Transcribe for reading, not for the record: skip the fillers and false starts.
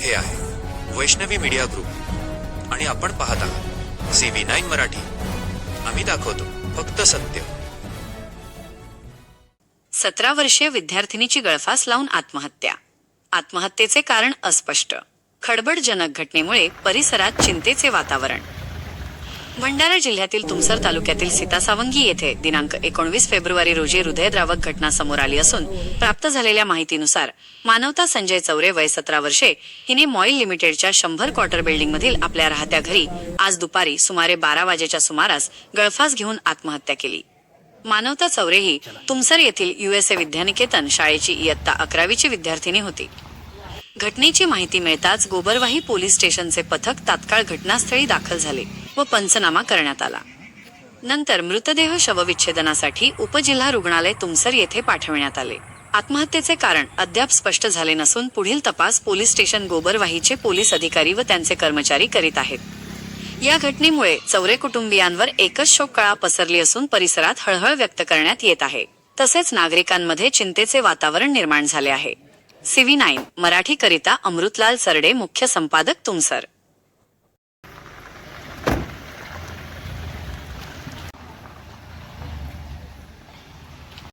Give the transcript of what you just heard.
हे आहे Vaishnavi media group आणि आपण पाहत आहात CV9 मराठी. आम्ही दाखवतो फक्त सत्य. 17 वर्षीय विद्यार्थिनीची गळफास लावून आत्महत्या. आत्महत्येचे कारण अस्पष्ट. खळबळजनक घटनेमुळे परिसरात चिंतेचे वातावरण. भंडारा जिल्ह्यातील तुमसर तालुक्यातील सीतासावंगी येथे दिनांक 19 फेब्रुवारी रोजी हृदयद्रावक घटना समोर आली असून प्राप्त झालेल्या माहितीनुसार मानवता संजय चौरे वय 17 वर्षे हिने मॉईल लिमिटेडच्या 100 क्वार्टर बिल्डिंग मधील आपल्या राहत्या घरी आज दुपारी सुमारे 12 वाजेच्या सुमारास गळफास घेऊन आत्महत्या केली. मानवता चौरे ही तुमसर येथील USA विद्यानिकेतन शाळेची इयत्ता 11वीची विद्यार्थिनी होती. घटनेची माहिती मिळताच गोबरवाही पोलीस स्टेशनचे पथक तात्काळ घटनास्थळी दाखल झाले व पंचनामा करण्यात आला. नंतर मृतदेह शवविच्छेदनासाठी उपजिल्हा रुग्णालय तुमसर येथे पाठवण्यात आले. आत्महत्येचे कारण अद्याप स्पष्ट झाले नसून पुढील तपास पोलीस स्टेशन गोबरवाहीचे पोलीस अधिकारी व त्यांचे कर्मचारी करीत आहेत. या घटनेमुळे चौरे कुटुंबियांवर एकच शोककळा पसरली असून परिसरात हळहळ व्यक्त करण्यात येत आहे. तसेच नागरिकांमध्ये चिंतेचे वातावरण निर्माण झाले आहे. CV9 मराठी करिता अमृतलाल सरडे, मुख्य संपादक तुमसर.